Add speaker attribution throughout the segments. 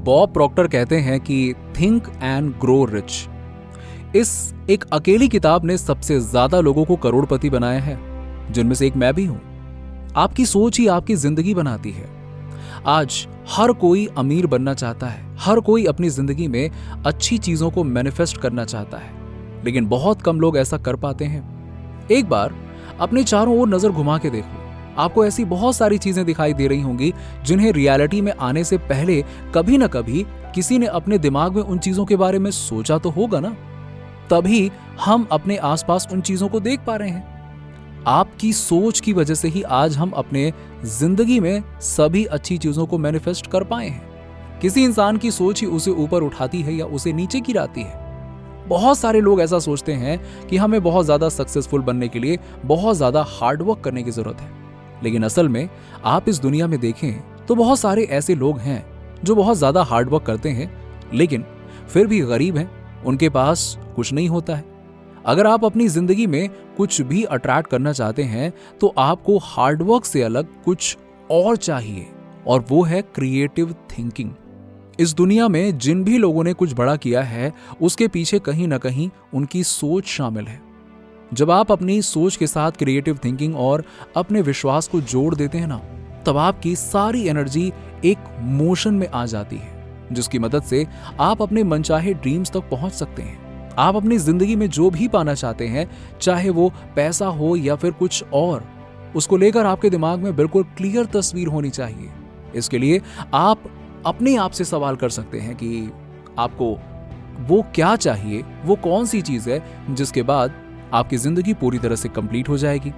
Speaker 1: Bob Procter कहते हैं कि थिंक एंड ग्रो रिच। इस एक अकेली किताब ने सबसे ज्यादा लोगों को करोड़पति बनाया है, जिनमें से एक मैं भी हूं। आपकी सोच ही आपकी जिंदगी बनाती है। आज हर कोई अमीर बनना चाहता है, हर कोई अपनी जिंदगी में अच्छी चीजों को मैनिफेस्ट करना चाहता है, लेकिन बहुत कम लोग ऐसा कर पाते हैं। एक बार अपने चारों ओर नजर घुमा के देखो, आपको ऐसी बहुत सारी चीजें दिखाई दे रही होंगी जिन्हें रियलिटी में आने से पहले कभी ना कभी किसी ने अपने दिमाग में उन चीजों के बारे में सोचा तो होगा ना, तभी हम अपने आसपास उन चीजों को देख पा रहे हैं। आपकी सोच की वजह से ही आज हम अपने जिंदगी में सभी अच्छी चीजों को मैनिफेस्ट कर पाए हैं। किसी इंसान की सोच ही उसे ऊपर उठाती है या उसे नीचे गिराती है। बहुत सारे लोग ऐसा सोचते हैं कि हमें बहुत ज्यादा सक्सेसफुल बनने के लिए बहुत ज्यादा हार्डवर्क करने की जरूरत है, लेकिन असल में आप इस दुनिया में देखें तो बहुत सारे ऐसे लोग हैं जो बहुत ज्यादा हार्डवर्क करते हैं, लेकिन फिर भी गरीब हैं, उनके पास कुछ नहीं होता है। अगर आप अपनी जिंदगी में कुछ भी अट्रैक्ट करना चाहते हैं तो आपको हार्डवर्क से अलग कुछ और चाहिए, और वो है क्रिएटिव थिंकिंग। इस दुनिया में जिन भी लोगों ने कुछ बड़ा किया है उसके पीछे कहीं ना कहीं उनकी सोच शामिल है। जब आप अपनी सोच के साथ क्रिएटिव थिंकिंग और अपने विश्वास को जोड़ देते हैं ना, तब आपकी सारी एनर्जी एक मोशन में आ जाती है, जिसकी मदद से आप अपने मनचाहे ड्रीम्स तक पहुंच सकते हैं। आप अपनी जिंदगी में जो भी पाना चाहते हैं, चाहे वो पैसा हो या फिर कुछ और, उसको लेकर आपके दिमाग में बिल्कुल क्लियर तस्वीर होनी चाहिए। इसके लिए आप अपने आप से सवाल कर सकते हैं कि आपको वो क्या चाहिए, वो कौन सी चीज है जिसके बाद आपकी जिंदगी पूरी तरह से कंप्लीट हो जाएगी।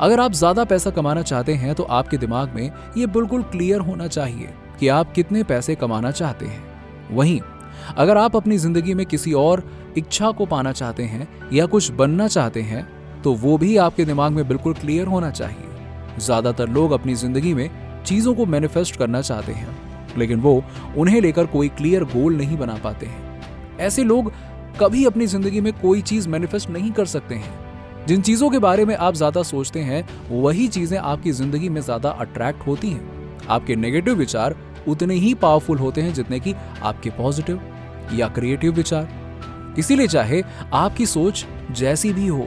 Speaker 1: अगर आप ज्यादा पैसा कमाना चाहते हैं तो आपके दिमाग में ये बिल्कुल क्लियर होना चाहिए कि आप कितने पैसे कमाना चाहते हैं। वहीं अगर आप अपनी जिंदगी में किसी और इच्छा को पाना चाहते हैं या कुछ बनना चाहते हैं तो वो भी आपके दिमाग में बिल्कुल क्लियर होना चाहिए। ज्यादातर लोग अपनी जिंदगी में चीजों को मैनिफेस्ट करना चाहते हैं, लेकिन वो उन्हें लेकर कोई क्लियर गोल नहीं बना पाते हैं। ऐसे लोग कभी अपनी जिंदगी में कोई चीज मैनिफेस्ट नहीं कर सकते हैं। जिन चीजों के बारे में आप ज्यादा सोचते हैं वही चीजें आपकी जिंदगी में ज्यादा अट्रैक्ट होती हैं। आपके नेगेटिव विचार उतने ही पावरफुल होते हैं जितने कि आपके पॉजिटिव या क्रिएटिव विचार। इसीलिए चाहे आपकी सोच जैसी भी हो,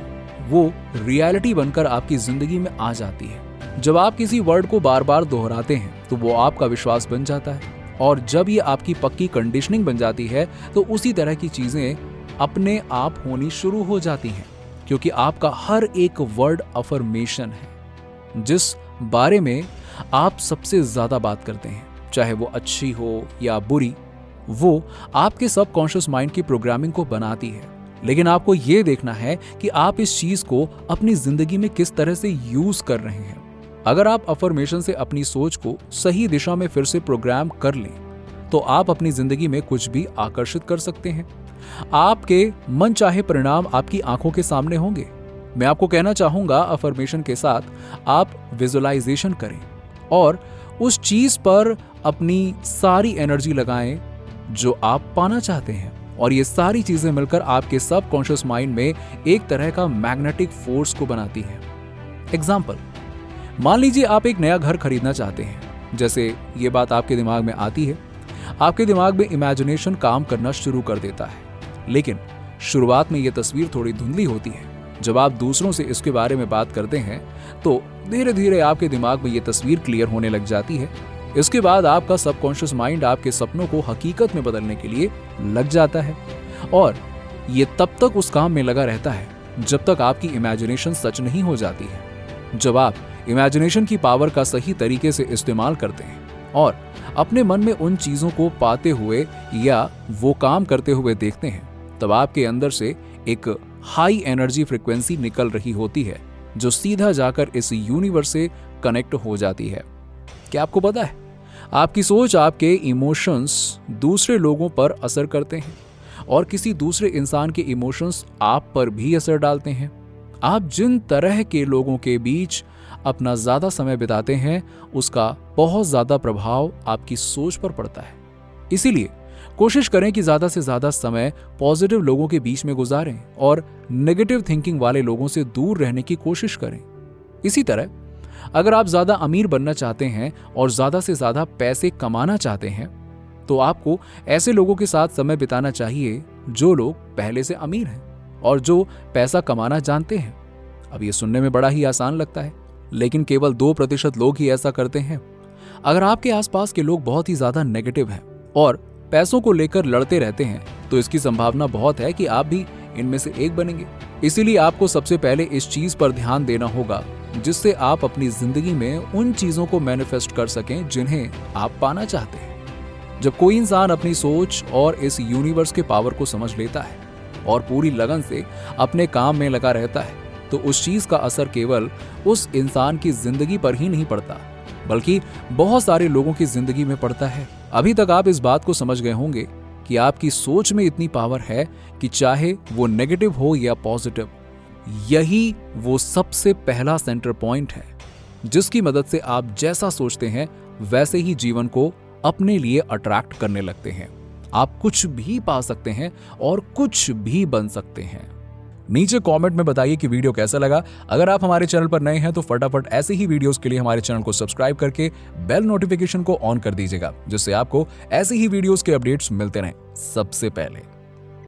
Speaker 1: वो रियलिटी बनकर आपकी जिंदगी में आ जाती है। जब आप किसी वर्ड को बार बार दोहराते हैं तो वो आपका विश्वास बन जाता है, और जब ये आपकी पक्की कंडीशनिंग बन जाती है तो उसी तरह की चीजें अपने आप होनी शुरू हो जाती हैं, क्योंकि आपका हर एक वर्ड अफर्मेशन है। जिस बारे में आप सबसे ज्यादा बात करते हैं, चाहे वो अच्छी हो या बुरी, वो आपके सबकॉन्शियस माइंड की प्रोग्रामिंग को बनाती है। लेकिन आपको ये देखना है कि आप इस चीज को अपनी जिंदगी में किस तरह से यूज कर रहे हैं। अगर आप अफर्मेशन से अपनी सोच को सही दिशा में फिर से प्रोग्राम कर लें तो आप अपनी जिंदगी में कुछ भी आकर्षित कर सकते हैं। आपके मन चाहे परिणाम आपकी आंखों के सामने होंगे। मैं आपको कहना चाहूंगा, अफर्मेशन के साथ आप विजुअलाइजेशन करें और उस चीज पर अपनी सारी एनर्जी लगाएं जो आप पाना चाहते हैं, और ये सारी चीजें मिलकर आपके सबकॉन्शियस माइंड में एक तरह का मैग्नेटिक फोर्स को बनाती हैं। एग्जाम्पल, मान लीजिए आप एक नया घर खरीदना चाहते हैं। जैसे ये बात आपके दिमाग में आती है, आपके दिमाग में इमेजिनेशन काम करना शुरू कर देता है। लेकिन शुरुआत में यह तस्वीर थोड़ी धुंधली होती है। जब आप दूसरों से इसके बारे में बात करते हैं तो धीरे धीरे आपके दिमाग में यह तस्वीर क्लियर होने लग जाती है। इसके बाद आपका सबकॉन्शियस माइंड आपके सपनों को हकीकत में बदलने के लिए लग जाता है, और ये तब तक उस काम में लगा रहता है जब तक आपकी इमेजिनेशन सच नहीं हो जाती है। जब आप इमेजिनेशन की पावर का सही तरीके से इस्तेमाल करते हैं और अपने मन में उन चीजों को पाते हुए या वो काम करते हुए देखते हैं, तब आपके अंदर से एक हाई एनर्जी फ्रीक्वेंसी निकल रही होती है जो सीधा जाकर इस यूनिवर्स से कनेक्ट हो जाती है। क्या आपको पता है, आपकी सोच, आपके इमोशंस दूसरे लोगों पर असर करते हैं और किसी दूसरे इंसान के इमोशंस आप पर भी असर डालते हैं। आप जिन तरह के लोगों के बीच अपना ज्यादा समय बिताते हैं उसका बहुत ज्यादा प्रभाव आपकी सोच पर पड़ता है। इसीलिए कोशिश करें कि ज्यादा से ज्यादा समय पॉजिटिव लोगों के बीच में गुजारें और नेगेटिव थिंकिंग वाले लोगों से दूर रहने की कोशिश करें। इसी तरह अगर आप ज्यादा अमीर बनना चाहते हैं और ज्यादा से ज्यादा पैसे कमाना चाहते हैं तो आपको ऐसे लोगों के साथ समय बिताना चाहिए जो लोग पहले से अमीर हैं और जो पैसा कमाना जानते हैं। अब ये सुनने में बड़ा ही आसान लगता है, लेकिन केवल 2% लोग ही ऐसा करते हैं। अगर आपके आसपास के लोग बहुत ही ज्यादा नेगेटिव हैं और पैसों को लेकर लड़ते रहते हैं, तो इसकी संभावना बहुत है कि आप भी इनमें से एक बनेंगे। इसीलिए आपको सबसे पहले इस चीज पर ध्यान देना होगा जिससे आप अपनी जिंदगी में उन चीजों को मैनिफेस्ट कर सकें जिन्हें आप पाना चाहते हैं। जब कोई इंसान अपनी सोच और इस यूनिवर्स के पावर को समझ लेता है और पूरी लगन से अपने काम में लगा रहता है, तो उस चीज का असर केवल उस इंसान की जिंदगी पर ही नहीं पड़ता, बल्कि बहुत सारे लोगों की जिंदगी में पड़ता है। अभी तक आप इस बात को समझ गए होंगे कि आपकी सोच में इतनी पावर है कि चाहे वो नेगेटिव हो या पॉजिटिव, यही वो सबसे पहला सेंटर पॉइंट है जिसकी मदद से आप जैसा सोचते हैं वैसे ही जीवन को अपने लिए अट्रैक्ट करने लगते हैं। आप कुछ भी पा सकते हैं और कुछ भी बन सकते हैं। नीचे कमेंट में बताइए कि वीडियो कैसा लगा। अगर आप हमारे चैनल पर नए हैं तो फटाफट ऐसे ही वीडियोस के लिए हमारे चैनल को सब्सक्राइब करके बेल नोटिफिकेशन को ऑन कर दीजिएगा, जिससे आपको ऐसे ही वीडियोस के अपडेट्स मिलते रहें सबसे पहले।